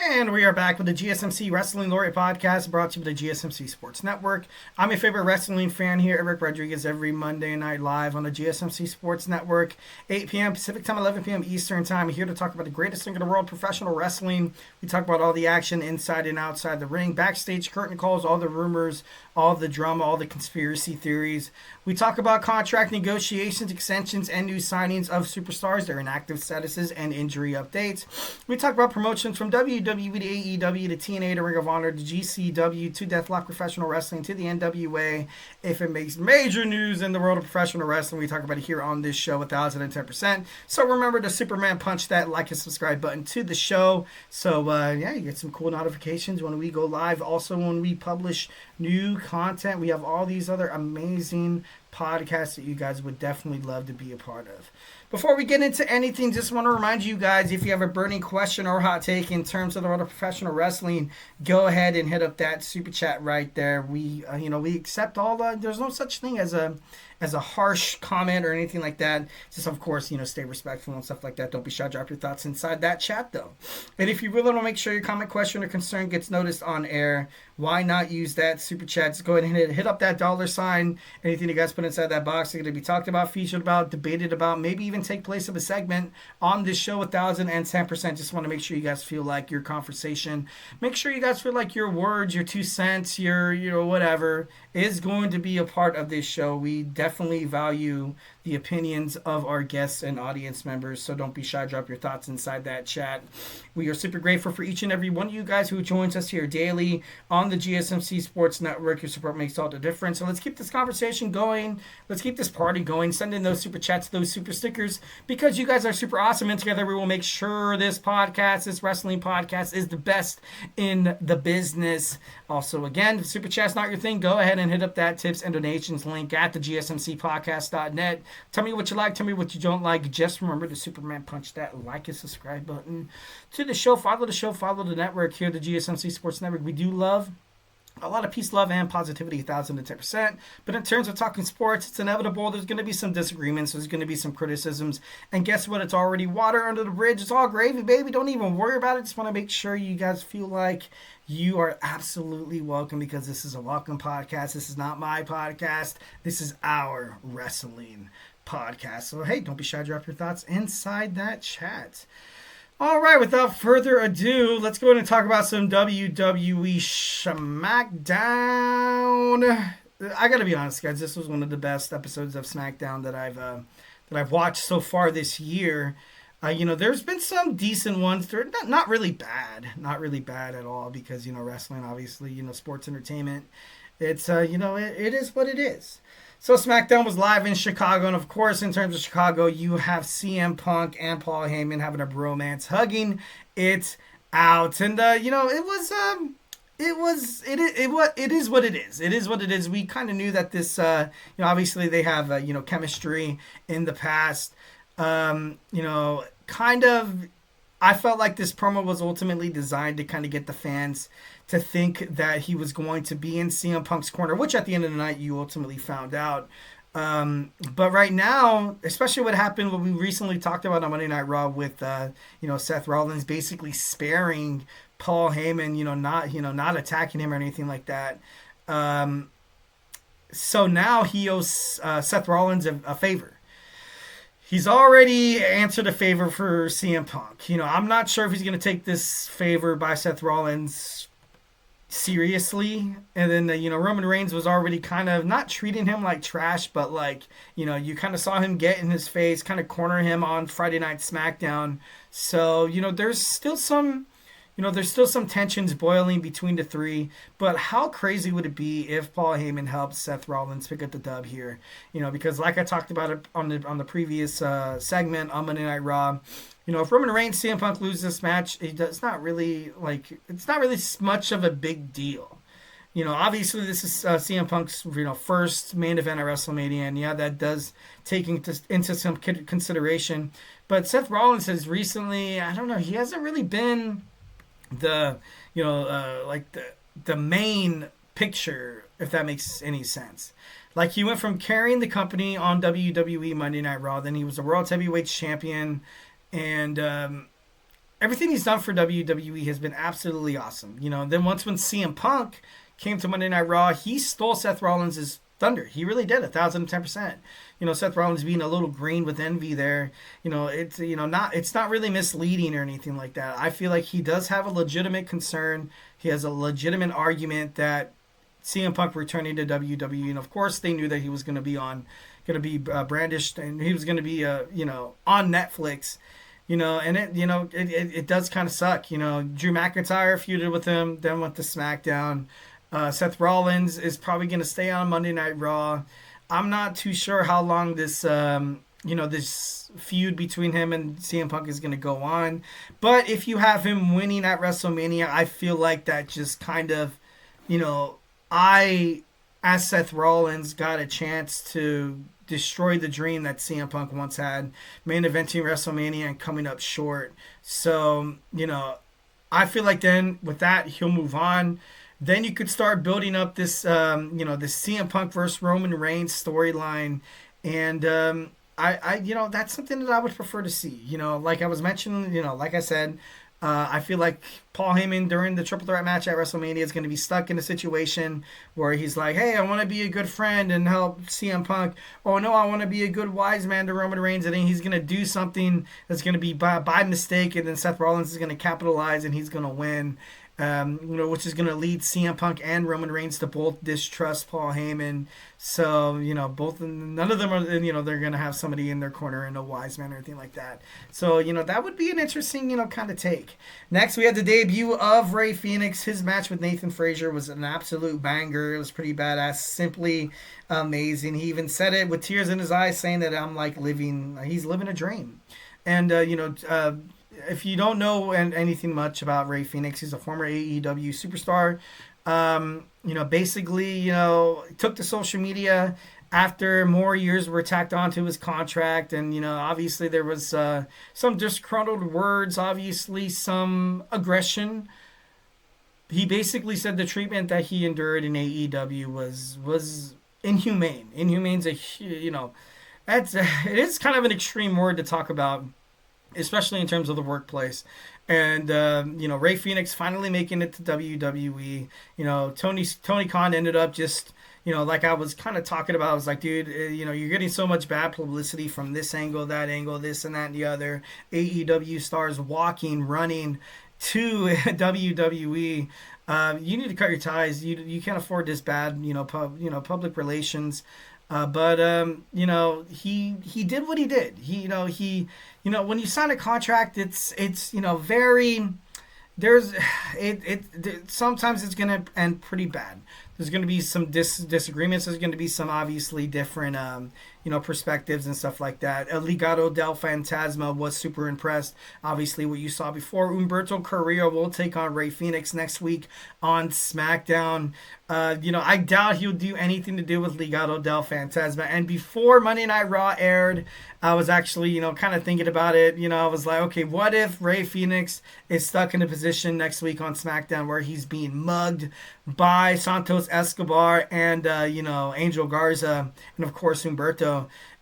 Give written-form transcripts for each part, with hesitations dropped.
And we are back with the GSMC Wrestling Laureate Podcast, brought to you by the GSMC Sports Network. I'm your favorite wrestling fan here, Eric Rodriguez, every Monday night live on the GSMC Sports Network, 8 p.m. Pacific Time, 11 p.m. Eastern Time. We're here to talk about the greatest thing in the world, professional wrestling. We talk about all the action inside and outside the ring, backstage curtain calls, all the rumors, all the drama, all the conspiracy theories. We talk about contract negotiations, extensions, and new signings of superstars, their inactive statuses, and injury updates. We talk about promotions from WWE to AEW to TNA to Ring of Honor to GCW to Deathlock Professional Wrestling to the NWA. If it makes major news in the world of professional wrestling, we talk about it here on this show 1010%. So remember to Superman punch that like and subscribe button to the show. So you get some cool notifications when we go live. Also, when we publish new content, we have all these other amazing podcasts that you guys would definitely love to be a part of. Before we get into anything, just want to remind you guys, if you have a burning question or hot take in terms of the world of professional wrestling, go ahead and hit up that super chat right there. We accept all the. There's no such thing as a harsh comment or anything like that. Just, of course, stay respectful and stuff like that. Don't be shy. Drop your thoughts inside that chat, though. And if you really want to make sure your comment, question, or concern gets noticed on air, why not use that super chat? Just go ahead and hit up that $. Anything you guys put inside that box is going to be talked about, featured about, debated about, maybe even take place of a segment on this show 1010%. Just want to make sure you guys feel like your conversation, make sure you guys feel like your words, your 2 cents, your whatever is going to be a part of this show. We definitely value the opinions of our guests and audience members, so don't be shy. Drop your thoughts inside that chat. We are super grateful for each and every one of you guys who joins us here daily on the GSMC Sports Network. Your support makes all the difference. So let's keep this conversation going. Let's keep this party going. Send in those super chats, those super stickers, because you guys are super awesome, and together we will make sure this podcast, this wrestling podcast, is the best in the business. Also, again, if super chat's not your thing, go ahead and hit up that tips and donations link at the GSMCpodcast.net. Tell me what you like, tell me what you don't like. Just remember to Superman punch that like and subscribe button to the show. Follow the show, follow the network here, the GSMC Sports Network. We do love a lot of peace, love, and positivity, 1010%. But in terms of talking sports, it's inevitable. There's going to be some disagreements. There's going to be some criticisms. And guess what? It's already water under the bridge. It's all gravy, baby. Don't even worry about it. Just want to make sure you guys feel like you are absolutely welcome, because this is a welcome podcast. This is not my podcast. This is our wrestling podcast. So, hey, don't be shy. Drop your thoughts inside that chat. All right, without further ado, let's go ahead and talk about some WWE Smackdown. I gotta be honest, guys, this was one of the best episodes of Smackdown that I've watched so far this year. There's been some decent ones. They're not really bad at all, because wrestling, obviously, sports entertainment. It's it is what it is. So SmackDown was live in Chicago, and of course, in terms of Chicago, you have CM Punk and Paul Heyman having a bromance, hugging it out, and it is what it is. It is what it is. We kind of knew that this, obviously they have chemistry in the past. I felt like this promo was ultimately designed to kind of get the fans to think that he was going to be in CM Punk's corner, which at the end of the night you ultimately found out. But right now, especially what happened, what we recently talked about on Monday Night Raw with Seth Rollins basically sparing Paul Heyman, not attacking him or anything like that. So now he owes Seth Rollins a favor. He's already answered a favor for CM Punk. I'm not sure if he's going to take this favor by Seth Rollins seriously. And then, Roman Reigns was already kind of not treating him like trash, but you kind of saw him get in his face, kind of corner him on Friday Night SmackDown. So, there's still some tensions boiling between the three, but how crazy would it be if Paul Heyman helped Seth Rollins pick up the dub here? Because like I talked about it on the previous segment on Monday Night Raw, if Roman Reigns, CM Punk loses this match, it's not really much of a big deal. Obviously this is CM Punk's first main event at WrestleMania, and that does take into some consideration. But Seth Rollins has recently, I don't know, he hasn't really been the main picture, if that makes any sense. Like, he went from carrying the company on WWE Monday Night Raw, then he was the World Heavyweight Champion, and everything he's done for WWE has been absolutely awesome. Then once when CM Punk came to Monday Night Raw, he stole Seth Rollins' thunder. He really did 1,010%. Seth Rollins being a little green with envy there. It's not really misleading or anything like that. I feel like he does have a legitimate concern. He has a legitimate argument that CM Punk returning to WWE, and of course they knew that he was going to be brandished, and he was going to be on Netflix. And it does kind of suck. Drew McIntyre feuded with him, then went to SmackDown. Seth Rollins is probably going to stay on Monday Night Raw. I'm not too sure how long this this feud between him and CM Punk is going to go on. But if you have him winning at WrestleMania, I feel like that just kind of, as Seth Rollins, got a chance to destroy the dream that CM Punk once had, main eventing WrestleMania and coming up short. So, I feel like then with that, he'll move on. Then you could start building up this, this CM Punk versus Roman Reigns storyline. And, that's something that I would prefer to see. Like I was mentioning, like I said, I feel like Paul Heyman during the Triple Threat match at WrestleMania is going to be stuck in a situation where he's like, hey, I want to be a good friend and help CM Punk. Oh, no, I want to be a good wise man to Roman Reigns. And then he's going to do something that's going to be by mistake. And then Seth Rollins is going to capitalize and he's going to win. Which is going to lead CM Punk and Roman Reigns to both distrust Paul Heyman. So, none of them are, they're going to have somebody in their corner and a wise man or anything like that. So, that would be an interesting, kind of take. Next, we had the debut of Rey Fenix. His match with Nathan Frazier was an absolute banger. It was pretty badass, simply amazing. He even said it with tears in his eyes, saying that he's living a dream. And, if you don't know anything much about Rey Fenix, he's a former AEW superstar. Basically, took to social media after more years were tacked onto his contract. And, obviously there was some disgruntled words, obviously some aggression. He basically said the treatment that he endured in AEW was inhumane. Inhumane's it is kind of an extreme word to talk about, especially in terms of the workplace. And, Rey Fenix finally making it to WWE. Tony Khan ended up just, like I was kind of talking about, I was like, dude, you're getting so much bad publicity from this angle, that angle, this and that and the other. AEW stars running to WWE. You need to cut your ties. You can't afford this bad, public relations. But he did what he did. When you sign a contract, it's sometimes it's going to end pretty bad. There's going to be some disagreements. There's going to be some obviously different, perspectives and stuff like that. El Legado del Fantasma was super impressed. Obviously, what you saw before. Humberto Carrillo will take on Rey Fenix next week on SmackDown. I doubt he'll do anything to do with Legado del Fantasma. And before Monday Night Raw aired, I was actually, kind of thinking about it. I was like, okay, what if Rey Fenix is stuck in a position next week on SmackDown where he's being mugged by Santos Escobar and, Angel Garza and, of course, Humberto.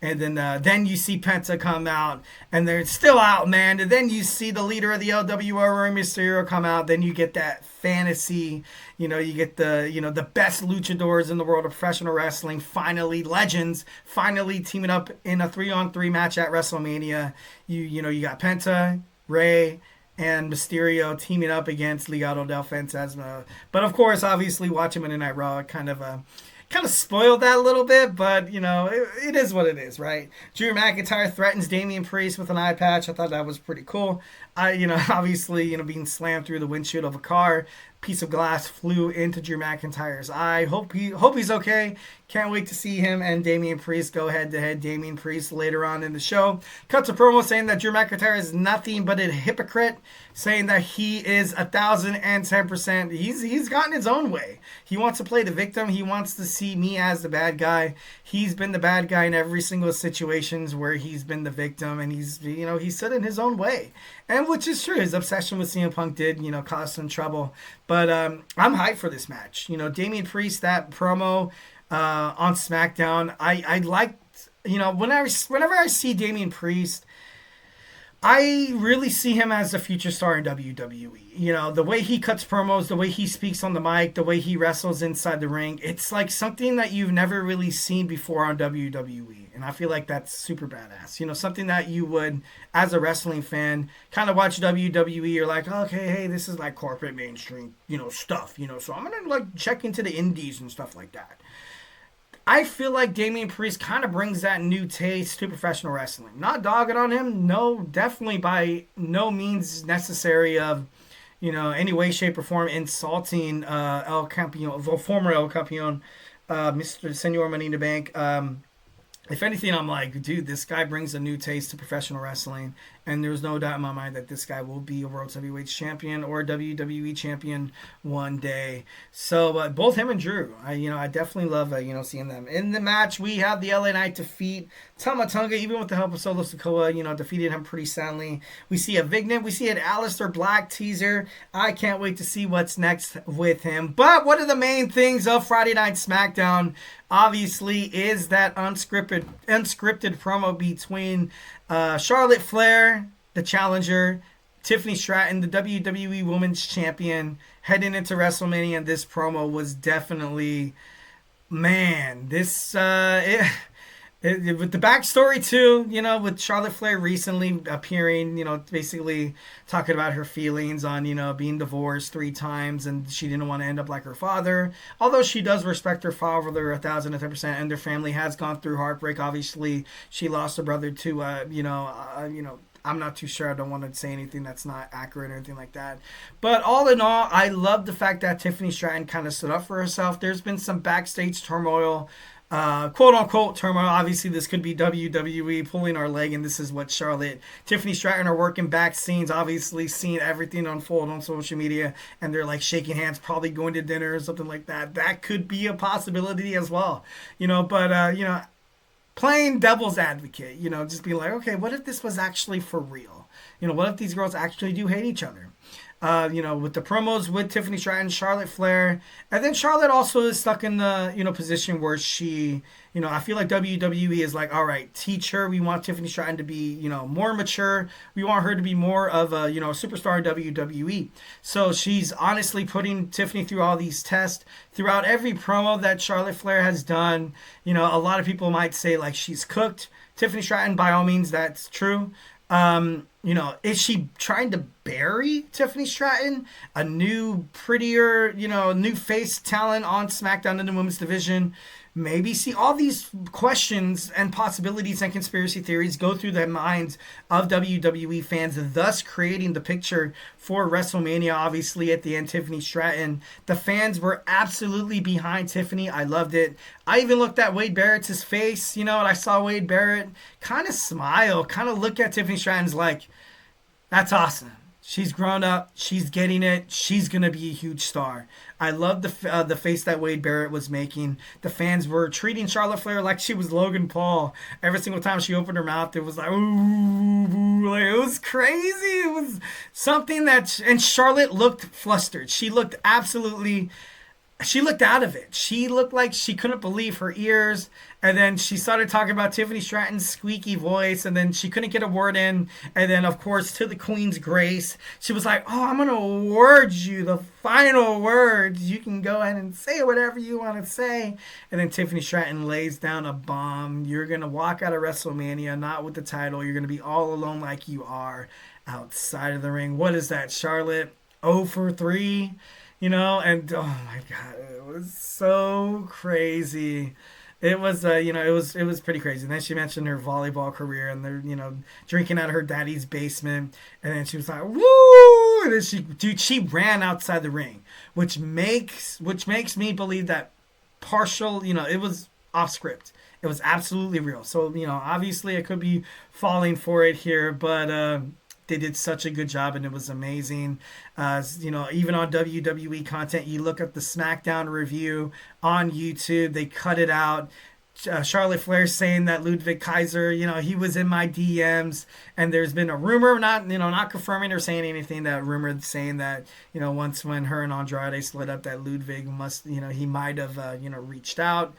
And then you see Penta come out, and they're still out, man. And then you see the leader of the LWO, Rey Mysterio, come out. Then you get that fantasy, you get the best luchadors in the world of professional wrestling, finally legends, finally teaming up in a 3-on-3 match at WrestleMania. You got Penta, Rey, and Mysterio teaming up against Legado del Fantasma. But of course, obviously, watching Monday Night Raw kind of spoiled that a little bit, but, it is what it is, right? Drew McIntyre threatens Damien Priest with an eye patch. I thought that was pretty cool. Obviously, being slammed through the windshield of a car. Piece of glass flew into Drew McIntyre's eye. Hope he's okay. Can't wait to see him and Damien Priest go head-to-head. Damien Priest later on in the show cuts a promo saying that Drew McIntyre is nothing but a hypocrite, saying that he is 1,010%. He's gotten his own way. He wants to play the victim. He wants to see me as the bad guy. He's been the bad guy in every single situations where he's been the victim, and he's stood in his own way. And which is true. His obsession with CM Punk did, cause some trouble. But I'm hyped for this match. Damien Priest, that promo on SmackDown, I liked, whenever I see Damien Priest, I really see him as a future star in WWE. You know, the way he cuts promos, the way he speaks on the mic, the way he wrestles inside the ring, it's like something that you've never really seen before on WWE. And I feel like that's super badass. You know, something that you would, as a wrestling fan, kind of watch WWE, you're like, okay, hey, this is like corporate mainstream, stuff, so I'm going to like check into the indies and stuff like that. I feel like Damien Priest kind of brings that new taste to professional wrestling. Not dogging on him, no, definitely by no means necessary of, any way, shape, or form insulting El Campeon, former El Campeon, Mr. Senor Money in the Bank. If anything, I'm like, dude, this guy brings a new taste to professional wrestling, and there's no doubt in my mind that this guy will be a World Heavyweight Champion or WWE Champion one day. So both him and Drew, I definitely love seeing them in the match. We have the LA Knight defeat Tama Tonga, even with the help of Solo Sikoa. Defeated him pretty soundly. We see a Vignet, we see an Aleister Black teaser. I can't wait to see what's next with him. But one of the main things of Friday Night SmackDown, obviously, is that unscripted promo between Charlotte Flair, the challenger, Tiffany Stratton, the WWE Women's Champion, heading into WrestleMania. And this promo was definitely, man, with the backstory too, with Charlotte Flair recently appearing, basically talking about her feelings on, being divorced 3 times and she didn't want to end up like her father. Although she does respect her father 1,010%, and their family has gone through heartbreak. Obviously, she lost a brother to, I'm not too sure. I don't want to say anything that's not accurate or anything like that. But all in all, I love the fact that Tiffany Stratton kind of stood up for herself. There's been some backstage turmoil, quote unquote turmoil. Obviously, this could be WWE pulling our leg, and this is what Tiffany Stratton are working back scenes, obviously seeing everything unfold on social media, and they're like shaking hands, probably going to dinner or something like that. That could be a possibility as well, playing devil's advocate, just be like, okay, what if this was actually for real? What if these girls actually do hate each other? With the promos with Tiffany Stratton, Charlotte Flair, and then Charlotte also is stuck in the, position where she, I feel like WWE is like, all right, teach her. We want Tiffany Stratton to be, more mature. We want her to be more of a, superstar in WWE. So she's honestly putting Tiffany through all these tests throughout every promo that Charlotte Flair has done. A lot of people might say like she's cooked. Tiffany Stratton, by all means, that's true. Is she trying to bury Tiffany Stratton, a new, prettier, new face talent on SmackDown in the women's division? Maybe. See, all these questions and possibilities and conspiracy theories go through the minds of WWE fans, thus creating the picture for WrestleMania. Obviously, at the end, Tiffany Stratton. The fans were absolutely behind Tiffany. I loved it. I even looked at Wade Barrett's face, and I saw Wade Barrett kind of smile, kind of look at Tiffany Stratton's like, that's awesome. She's grown up. She's getting it. She's going to be a huge star. I love the face that Wade Barrett was making. The fans were treating Charlotte Flair like she was Logan Paul. Every single time she opened her mouth, it was like, ooh, like, it was crazy. It was something and Charlotte looked flustered. She looked out of it. She looked like she couldn't believe her ears. And then she started talking about Tiffany Stratton's squeaky voice. And then she couldn't get a word in. And then, of course, to the Queen's grace, she was like, oh, I'm going to award you the final words. You can go ahead and say whatever you want to say. And then Tiffany Stratton lays down a bomb. You're going to walk out of WrestleMania, not with the title. You're going to be all alone like you are outside of the ring. What is that, Charlotte? 0 for 3? And oh my God, it was so crazy. It was, it was pretty crazy. And then she mentioned her volleyball career, and they're, drinking out of her daddy's basement. And then she was like, woo! And then she ran outside the ring, which makes me believe that it was off script. It was absolutely real. So, obviously I could be falling for it here, but, they did such a good job, and it was amazing. Even on WWE content, you look at the SmackDown review on YouTube, they cut it out. Charlotte Flair saying that Ludwig Kaiser, he was in my DMs, and there's been a rumor, not confirming or saying anything, that rumor saying that, once when her and Andrade split up, that Ludwig he might have, reached out.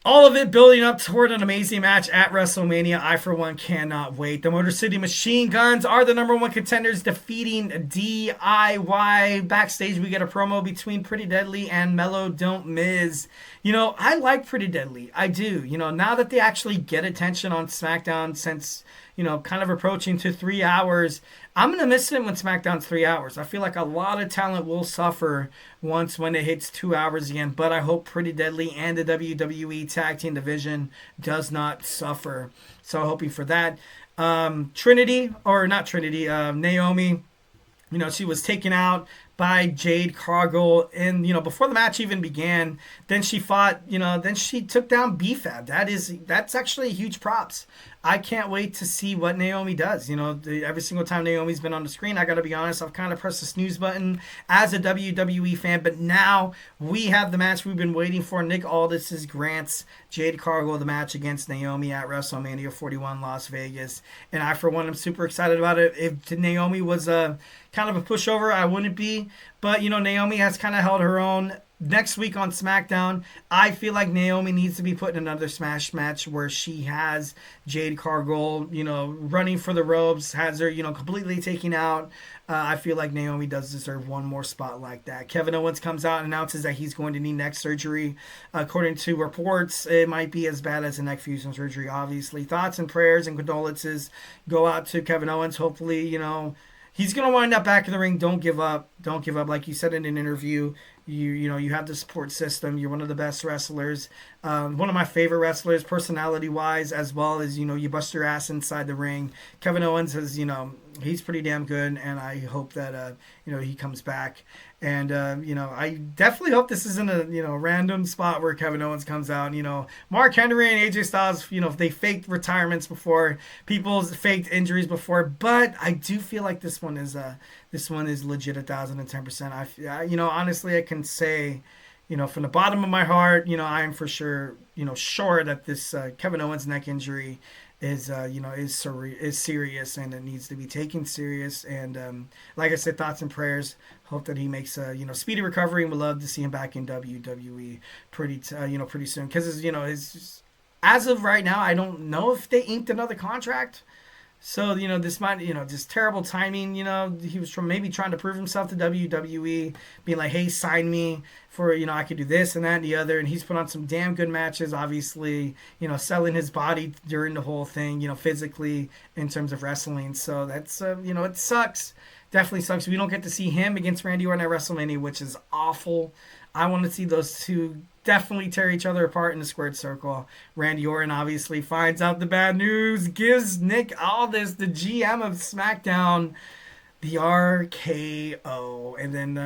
All of it building up toward an amazing match at WrestleMania. I, for one, cannot wait. The Motor City Machine Guns are the number one contenders, defeating DIY. Backstage, we get a promo between Pretty Deadly and Mellow Don't Miz. I like Pretty Deadly. I do. Now that they actually get attention on SmackDown since, kind of approaching to 3 hours, I'm going to miss it when SmackDown's 3 hours. I feel like a lot of talent will suffer when it hits 2 hours again, but I hope Pretty Deadly and the WWE Tag Team Division does not suffer. So hoping for that. Naomi, she was taken out by Jade Cargill, and before the match even began. Then she fought, then she took down BFAB. That's actually huge props. I can't wait to see what Naomi does. Every single time Naomi's been on the screen, I got to be honest, I've kind of pressed the snooze button as a WWE fan. But now we have the match we've been waiting for. Nick Aldis grants Jade Cargill the match against Naomi at WrestleMania 41 Las Vegas. And I, for one, am super excited about it. If Naomi was kind of a pushover, I wouldn't be. But, Naomi has kind of held her own. Next week on SmackDown, I feel like Naomi needs to be put in another Smash match where she has Jade Cargill, running for the ropes, has her, completely taken out. I feel like Naomi does deserve one more spot like that. Kevin Owens comes out and announces that he's going to need neck surgery. According to reports, it might be as bad as a neck fusion surgery, obviously. Thoughts and prayers and condolences go out to Kevin Owens. Hopefully, he's going to wind up back in the ring. Don't give up. Don't give up. Like you said in an interview, you have the support system. You're one of the best wrestlers. One of my favorite wrestlers, personality-wise, as well as, you bust your ass inside the ring. Kevin Owens is, he's pretty damn good, and I hope that, he comes back. And, I definitely hope this isn't a, random spot where Kevin Owens comes out. Mark Henry and AJ Styles, they faked retirements before, people's faked injuries before, but I do feel like this one is legit 1,010%. Honestly, I can say, from the bottom of my heart, I am for sure, sure that this Kevin Owens neck injury is serious, and it needs to be taken serious. And like I said, thoughts and prayers. Hope that he makes a speedy recovery, and would love to see him back in WWE pretty soon. Because as of right now, I don't know if they inked another contract. So, this might, just terrible timing. He was maybe trying to prove himself to WWE, being like, hey, sign me for, I could do this and that and the other. And he's put on some damn good matches, obviously, selling his body during the whole thing, physically in terms of wrestling. So that's, it sucks. Definitely sucks. We don't get to see him against Randy Orton at WrestleMania, which is awful. I want to see those two definitely tear each other apart in the squared circle. Randy Orton obviously finds out the bad news, gives Nick Aldis, the GM of SmackDown, the RKO. And then,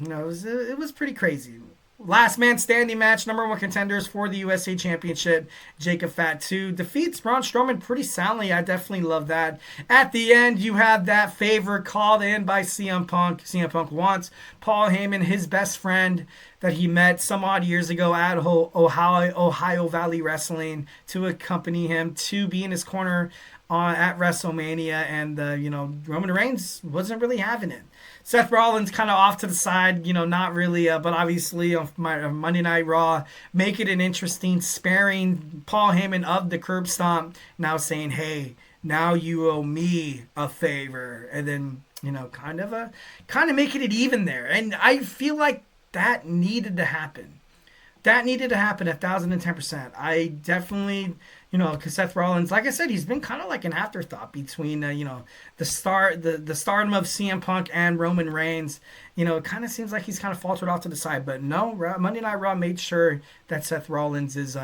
it was pretty crazy. Last man standing match, number one contenders for the USA Championship. Jacob Fatu defeats Braun Strowman pretty soundly. I definitely love that. At the end, you have that favor called in by CM Punk. CM Punk wants Paul Heyman, his best friend that he met some odd years ago at Ohio Valley Wrestling, to accompany him, to be in his corner at WrestleMania. And, Roman Reigns wasn't really having it. Seth Rollins kind of off to the side, not really, but obviously on Monday Night Raw, make it an interesting, sparing Paul Heyman of the curb stomp, now saying, hey, now you owe me a favor. And then, kind of making it even there. And I feel like that needed to happen. That needed to happen 1,010%. I definitely, because Seth Rollins, like I said, he's been kind of like an afterthought between, the stardom of CM Punk and Roman Reigns. It kind of seems like he's kind of faltered off to the side. But no, Monday Night Raw made sure that Seth Rollins is,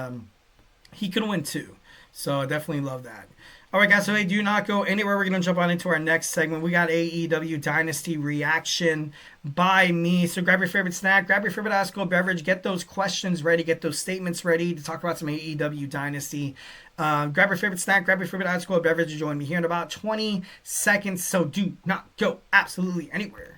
he can win too. So I definitely love that. All right, guys, so hey, do not go anywhere. We're going to jump on into our next segment. We got AEW Dynasty reaction by me. So grab your favorite snack, grab your favorite ice cold beverage, get those questions ready, get those statements ready to talk about some AEW Dynasty. Grab your favorite snack, grab your favorite ice cold beverage, and join me here in about 20 seconds. So do not go absolutely anywhere.